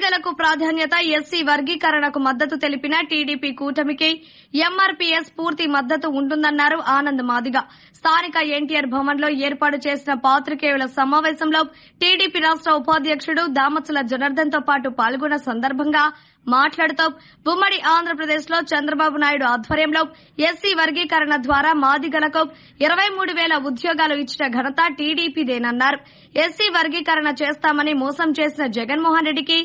మాదిగలకు ప్రాధాన్యత, ఎస్సీ వర్గీకరణకు మద్దతు తెలిపిన టీడీపీ కూటమికి ఎంఆర్పీఎస్ పూర్తి మద్దతు ఉంటుందన్నారు ఆనంద్ మాదిగ. స్థానిక ఎన్టీఆర్ భవన్ లో ఏర్పాటు చేసిన పాత్రికేయుల సమావేశంలో టీడీపీ రాష్ట ఉపాధ్యకుడు దామచల జనార్దన్ తో పాటు పాల్గొన్న సందర్భంగా మాట్లాడుతూ ఉమ్మడి ఆంధ్రప్రదేశ్ లో చంద్రబాబు నాయుడు ఆధ్వర్యంలో ఎస్సీ వర్గీకరణ ద్వారా మాదిగలకు 23,000 ఉద్యోగాలు ఇచ్చిన ఘనత టీడీపీదేనన్నారు. ఎస్సీ వర్గీకరణ చేస్తామని మోసం చేసిన జగన్మోహన్ రెడ్డికి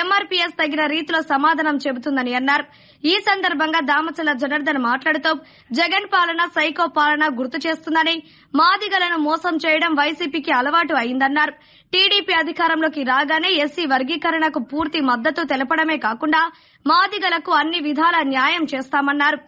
ఎంఆర్పీఎస్ తగిన రీతిలో సమాధానం చెబుతుందని అన్నారు. ఈ సందర్భంగా దామచల జనార్దన్ మాట్లాడుతూ జగన్ పాలన సైకో పాలన గుర్తు చేస్తుందని, మాదిగలను మోసం చేయడం వైసీపీకి అలవాటు అయిందన్నారు. టీడీపీ అధికారంలోకి రాగానే ఎస్సీ వర్గీకరణకు పూర్తి మద్దతు తెలపడమే కాకుండా మాదిగలకు అన్ని విధాల న్యాయం చేస్తామన్నారు.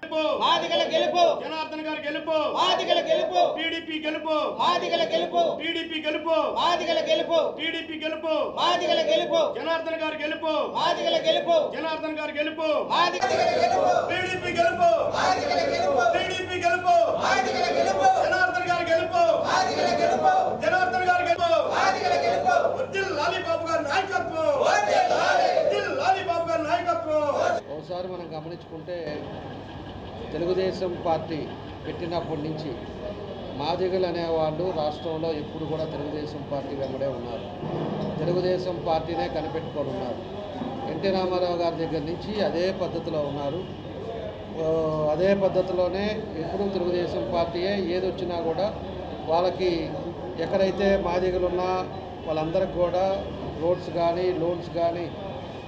ఒకసారి మనం గమనించుకుంటే తెలుగుదేశం పార్టీ పెట్టినప్పటి నుంచి మాదిగలు అనేవాళ్ళు రాష్ట్రంలో ఎప్పుడు కూడా తెలుగుదేశం పార్టీ వెంబడే ఉన్నారు. తెలుగుదేశం పార్టీనే కనిపెట్టుకొని ఉన్నారు. ఎన్టీ రామారావు గారి దగ్గర నుంచి అదే పద్ధతిలో ఉన్నారు. అదే పద్ధతిలోనే ఎప్పుడు తెలుగుదేశం పార్టీయే ఏది వచ్చినా కూడా వాళ్ళకి ఎక్కడైతే మాదిగలు ఉన్నా వాళ్ళందరికీ కూడా రోడ్స్ కానీ లోన్స్ కానీ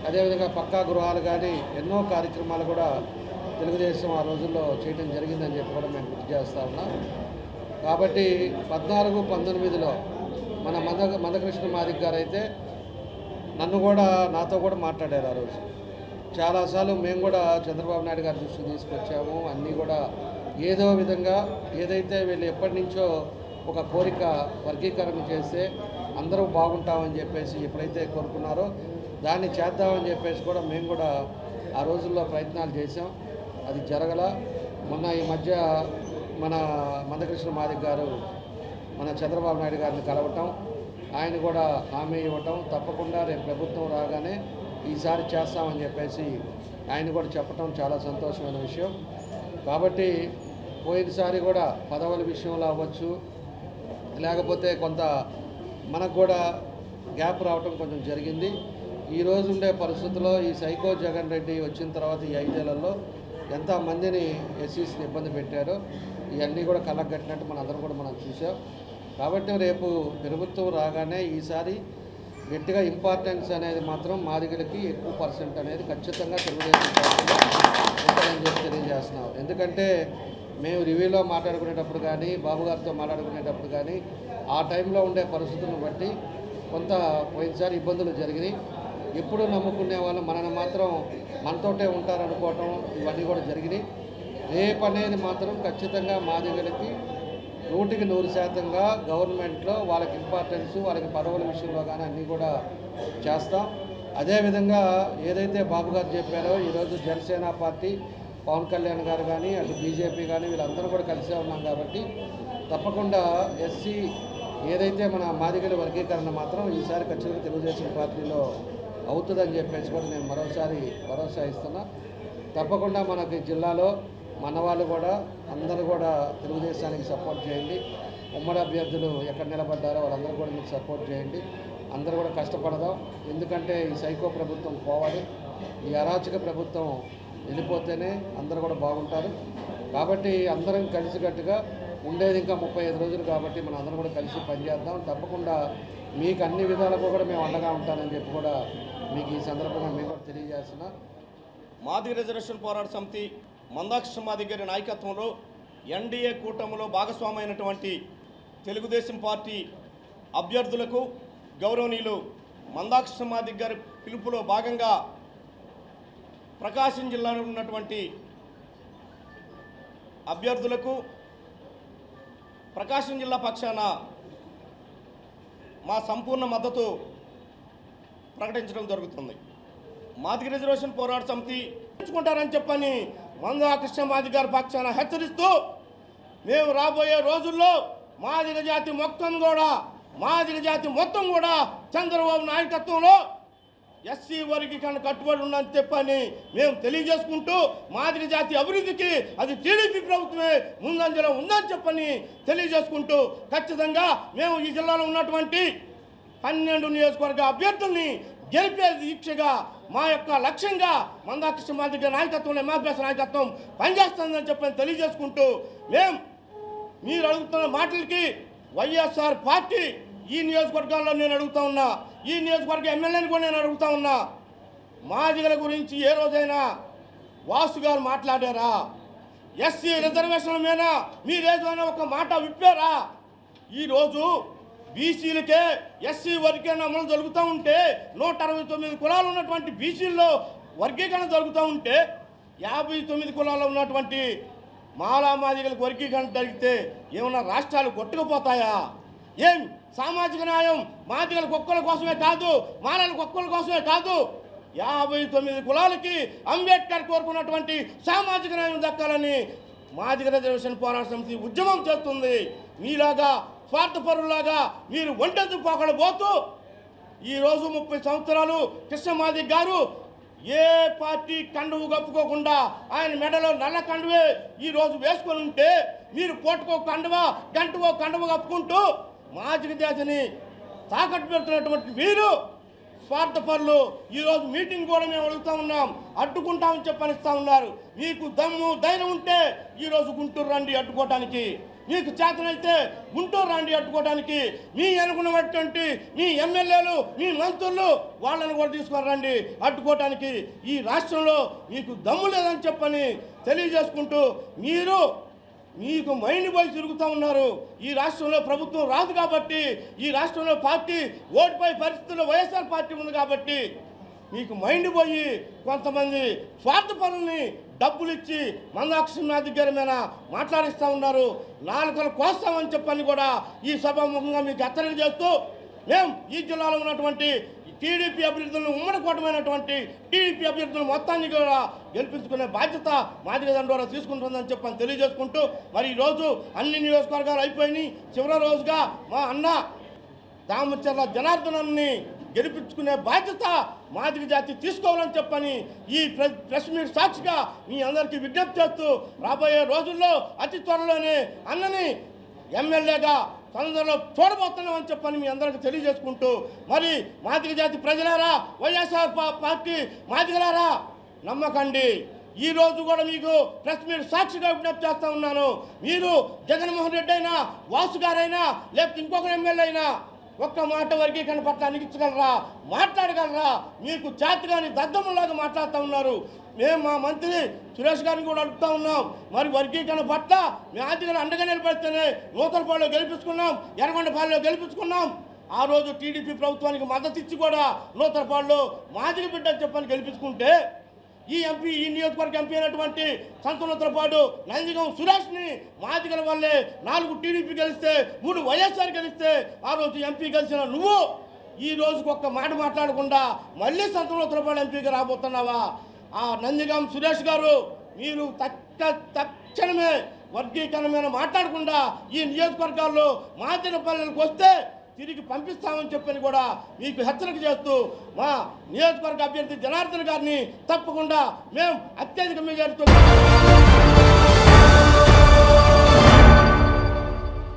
అదేవిధంగా పక్కా గృహాలు కానీ ఎన్నో కార్యక్రమాలు కూడా తెలుగుదేశం ఆ రోజుల్లో చేయడం జరిగిందని చెప్పి కూడా మేము గుర్తు చేస్తూ ఉన్నాం. కాబట్టి 14-19లో మన మందకృష్ణ మాదిగ గారు అయితే నాతో కూడా మాట్లాడారు. ఆ రోజు చాలాసార్లు మేము కూడా చంద్రబాబు నాయుడు గారి దృష్టికి తీసుకొచ్చాము. అన్నీ కూడా ఏదో విధంగా ఏదైతే వీళ్ళు ఎప్పటి నుంచో ఒక కోరిక వర్గీకరణ చేస్తే అందరూ బాగుంటామని చెప్పేసి ఎప్పుడైతే కోరుకున్నారో దాన్ని చేద్దామని చెప్పేసి కూడా మేము కూడా ఆ రోజుల్లో ప్రయత్నాలు చేసాం. అది జరగల. మొన్న ఈ మధ్య మన మందకృష్ణ మాదిగ గారు మన చంద్రబాబు నాయుడు గారిని కలవటం, ఆయన కూడా హామీ ఇవ్వటం, తప్పకుండా రేపు ప్రభుత్వం రాగానే ఈసారి చేస్తామని చెప్పేసి ఆయన కూడా చెప్పటం చాలా సంతోషమైన విషయం. కాబట్టి పోయినసారి కూడా పదవుల విషయంలో అవ్వచ్చు, లేకపోతే కొంత మనకు కూడా గ్యాప్ రావటం కొంచెం జరిగింది. ఈ రోజు ఉండే పరిస్థితుల్లో ఈ సైకో జగన్ రెడ్డి వచ్చిన తర్వాత ఈ 5 ఏళ్లలో ఎంతమందిని ఎస్సీస్ని ఇబ్బంది పెట్టారో ఇవన్నీ కూడా కళ్ళకు కట్టినట్టు మనందరం కూడా మనం చూసాం. కాబట్టి రేపు ప్రభుత్వం రాగానే ఈసారి గట్టిగా ఇంపార్టెన్స్ అనేది మాత్రం మాదిగలకి ఎక్కువ పర్సెంట్ అనేది ఖచ్చితంగా తెలుగుదేశం పార్టీలో ఉంటుందని చెప్పి తెలియజేస్తున్నాం. ఎందుకంటే మేము రివ్యూలో మాట్లాడుకునేటప్పుడు కానీ బాబు గారితో మాట్లాడుకునేటప్పుడు కానీ ఆ టైంలో ఉండే పరిస్థితులను బట్టి కొంత పోయినసారి ఇబ్బందులు జరిగినాయి. ఎప్పుడు నమ్ముకునే వాళ్ళు మనని మాత్రం మనతోటే ఉంటారనుకోవటం ఇవన్నీ కూడా జరిగినాయి. రేపు అనేది మాత్రం ఖచ్చితంగా మాదిగలకి 100% గవర్నమెంట్లో వాళ్ళకి ఇంపార్టెన్స్, వాళ్ళకి పదవుల విషయంలో కానీ అన్నీ కూడా చేస్తాం. అదేవిధంగా ఏదైతే బాబు గారు చెప్పారో ఈరోజు జనసేన పార్టీ పవన్ కళ్యాణ్ గారు కానీ అటు బీజేపీ కానీ వీళ్ళందరూ కూడా కలిసే ఉన్నాం. కాబట్టి తప్పకుండా ఎస్సీ ఏదైతే మన మాదిగల వర్గీకరణ మాత్రం ఈసారి ఖచ్చితంగా తెలుగుదేశం పార్టీలో అవుతుందని చెప్పేసి కూడా నేను మరోసారి భరోసా ఇస్తున్నా. తప్పకుండా మనకి జిల్లాలో మన వాళ్ళు కూడా అందరూ కూడా తెలుగుదేశానికి సపోర్ట్ చేయండి. ఉమ్మడి అభ్యర్థులు ఎక్కడ నిలబడ్డారో వాళ్ళందరూ కూడా మీకు సపోర్ట్ చేయండి. అందరూ కూడా కష్టపడదాం. ఎందుకంటే ఈ సైకో ప్రభుత్వం పోవాలి, ఈ అరాచక ప్రభుత్వం వెళ్ళిపోతేనే అందరూ కూడా బాగుంటారు. కాబట్టి అందరం కలిసికట్టుగా ఉండేది ఇంకా 35 రోజులు కాబట్టి మనం అందరం కూడా కలిసి పనిచేద్దాం. తప్పకుండా మీకు అన్ని విధాలకు కూడా మేము అండగా ఉంటానని చెప్పి కూడా మీకు ఈ సందర్భంగా మేము కూడా తెలియజేస్తున్నా. మాదిగ రిజర్వేషన్ పోరాట సమితి మందాకృష్ణ మాదిగ గారి నాయకత్వంలో ఎన్డీఏ కూటమిలో భాగస్వామైనటువంటి తెలుగుదేశం పార్టీ అభ్యర్థులకు గౌరవనీయులు మందాకృష్ణ మాదిగ గారి పిలుపులో భాగంగా ప్రకాశం జిల్లాలో ఉన్నటువంటి అభ్యర్థులకు ప్రకాశం జిల్లా పక్షాన మా సంపూర్ణ మద్దతు ప్రకటించడం జరుగుతుంది. మాదిగ రిజర్వేషన్ పోరాట సమితి ఎంచుకుంటారని చెప్పని మందాకృష్ణ మాదిగ గారి పక్షాన హెచ్చరిస్తూ మేము రాబోయే రోజుల్లో మాదిగ జాతి మొత్తం కూడా చంద్రబాబు నాయకత్వంలో ఎస్సీ వర్గీకరణ కట్టుబడి ఉందని చెప్పని మేము తెలియజేసుకుంటూ మాదిగ జాతి అభివృద్ధికి అది టీడీపీ ప్రభుత్వమే ముందంజలో ఉందని చెప్పని తెలియజేసుకుంటూ ఖచ్చితంగా మేము ఈ జిల్లాలో ఉన్నటువంటి 12 నియోజకవర్గ అభ్యర్థుల్ని గెలిపే దీక్షగా మా యొక్క లక్ష్యంగా మందాకృష్ణ మాదిగ నాయకత్వం ఎంఆర్పిఎస్ నాయకత్వం పనిచేస్తుందని చెప్పని తెలియజేసుకుంటూ మీరు అడుగుతున్న మాటలకి వైఎస్ఆర్ పార్టీ ఈ నియోజకవర్గాల్లో నేను అడుగుతా ఉన్నా, ఈ నియోజకవర్గ ఎమ్మెల్యేని కూడా నేను అడుగుతా ఉన్నా, మాదిగల గురించి ఏ రోజైనా వాసు గారు మాట్లాడారా? ఎస్సీ రిజర్వేషన్ల మీద మీరేదైనా ఒక మాట విప్పారా? ఈరోజు బీసీలకే ఎస్సీ వర్గీకరణ అమలు జరుగుతూ ఉంటే 169 కులాలు ఉన్నటువంటి బీసీల్లో వర్గీకరణ జరుగుతూ ఉంటే 59 కులాల్లో ఉన్నటువంటి మాలా మాదిగలకు వర్గీకరణ జరిగితే ఏమన్నా రాష్ట్రాలు కొట్టుకుపోతాయా? ఏం సామాజిక న్యాయం మాదిగలకు ఒక్కల కోసమే కాదు, మాలలకు ఒక్కల కోసమే కాదు, 59 కులాలకి అంబేద్కర్ కోరుకున్నటువంటి సామాజిక న్యాయం దక్కాలని మాదిగ రిజర్వేషన్ పోరాట సమితి ఉద్యమం చేస్తుంది. మీలాగా స్వార్థపరులాగా మీరు ఒంటెద్దు పోకడబోతూ ఈరోజు 30 సంవత్సరాలు కృష్ణమాదిగ గారు ఏ పార్టీ కండువు కప్పుకోకుండా ఆయన మెడలో నల్ల కండువే ఈరోజు వేసుకొని ఉంటే మీరు పోటుకో కండువా గంటువో కండువ కప్పుకుంటూ మాదిగ జాతిని తాకట్టు పెడుతున్నటువంటి మీరు స్వార్థపరులు. ఈరోజు మీటింగ్ కూడా మేము అడుగుతా ఉన్నాం, అడ్డుకుంటామని చెప్పనిస్తా ఉన్నారు. మీకు దమ్ము ధైర్యం ఉంటే ఈరోజు గుంటూరు రండి అడ్డుకోవడానికి, మీకు చేతనైతే గుంటూరు రండి అడ్డుకోవడానికి, మీ అనుకున్నటువంటి మీ ఎమ్మెల్యేలు మీ మంత్రులు వాళ్ళని కూడా తీసుకొని రండి అడ్డుకోవడానికి. ఈ రాష్ట్రంలో మీకు దమ్ము లేదని చెప్పని తెలియజేసుకుంటూ మీకు మైండ్ పోయి తిరుగుతూ ఉన్నారు. ఈ రాష్ట్రంలో ప్రభుత్వం రాదు కాబట్టి, ఈ రాష్ట్రంలో పార్టీ ఓడిపోయే పరిస్థితుల్లో వైఎస్ఆర్ పార్టీ ఉంది కాబట్టి మీకు మైండ్ పోయి కొంతమంది స్వార్థపరుల్ని డబ్బులు ఇచ్చి మందాకృష్ణ మాదిగ గారి మీద మాట్లాడిస్తూ ఉన్నారు. నాలుకలు కోస్తామని చెప్పని కూడా ఈ సభాముఖంగా మీకు హెచ్చరిక చేస్తూ మేము ఈ జిల్లాలో ఉన్నటువంటి టీడీపీ అభ్యర్థులను ఉమ్మడి కూటమైనటువంటి టీడీపీ అభ్యర్థులను మొత్తాన్ని కూడా గెలిపించుకునే బాధ్యత మాదిగ దండోరా తీసుకుంటుందని చెప్పని తెలియజేసుకుంటూ మరి ఈరోజు అన్ని నియోజకవర్గాలు అయిపోయినాయి. చివరి రోజుగా మా అన్న దామచర్ల జనార్దనాన్ని గెలిపించుకునే బాధ్యత మాదిగ జాతి తీసుకోవాలని చెప్పని ఈ ప్రెస్ మీట్ సాక్షిగా మీ అందరికీ విజ్ఞప్తి చేస్తూ రాబోయే రోజుల్లో అతి త్వరలోనే అన్నని ఎమ్మెల్యేగా తొందరలో చూడబోతున్నామని చెప్పని మీ అందరికీ తెలియజేసుకుంటూ మరి మాదిగ జాతి ప్రజలారా, వైఎస్ఆర్ పార్టీ మాదిగలారా నమ్మకండి. ఈ రోజు కూడా మీకు ప్రెస్ మీట్ సాక్షిగా విజ్ఞప్తి చేస్తూ ఉన్నాను. మీరు జగన్మోహన్ రెడ్డి అయినా వాసు గారైనా లేకపోతే ఇంకొక ఎమ్మెల్యే అయినా ఒక్క మాట వర్గీకరణ పట్ల అనిగించగలరా? మాట్లాడగలరా? మీకు చేతగాని దద్దములాగా మాట్లాడుతూ ఉన్నారు. మేము మా మంత్రి సురేష్ గారిని కూడా అడుగుతూ ఉన్నాం, మరి వర్గీకరణ పట్ల మాదిగలు అండగా నిలబడితేనే నూతలపాడులో గెలిపించుకున్నాం, ఎర్రగొండపాలెంలో గెలిపించుకున్నాం. ఆ రోజు టీడీపీ ప్రభుత్వానికి మద్దతు ఇచ్చి కూడా నూతలపాడులో మాదిగ బిడ్డ చెప్పని గెలిపించుకుంటే ఈ నియోజకవర్గ ఎంపీ అయినటువంటి సంతనూతలపాడు నందిగం సురేష్ని మాదిగల వల్లే 4 టీడీపీ గెలిస్తే 3 వైఎస్ఆర్ గెలిస్తే ఆ రోజు ఎంపీ గెలిచిన నువ్వు ఈ రోజుకు ఒక్క మాట మాట్లాడకుండా మళ్ళీ సంతనూతలపాడు ఎంపీగా రాబోతున్నావా? ఆ నందిగం సురేష్ గారు మీరు తక్షణమే వర్గీకరణ మీద మాట్లాడకుండా ఈ నియోజకవర్గాల్లో మాదిగ పల్లెలకు వస్తే తిరిగి పంపిస్తామని చెప్పని కూడా మీకు హెచ్చరిక చేస్తూ మా నియోజకవర్గ అభ్యర్థి జనార్దన్ గారిని తప్పకుండా మేము అత్యధిక మెజారిటీతో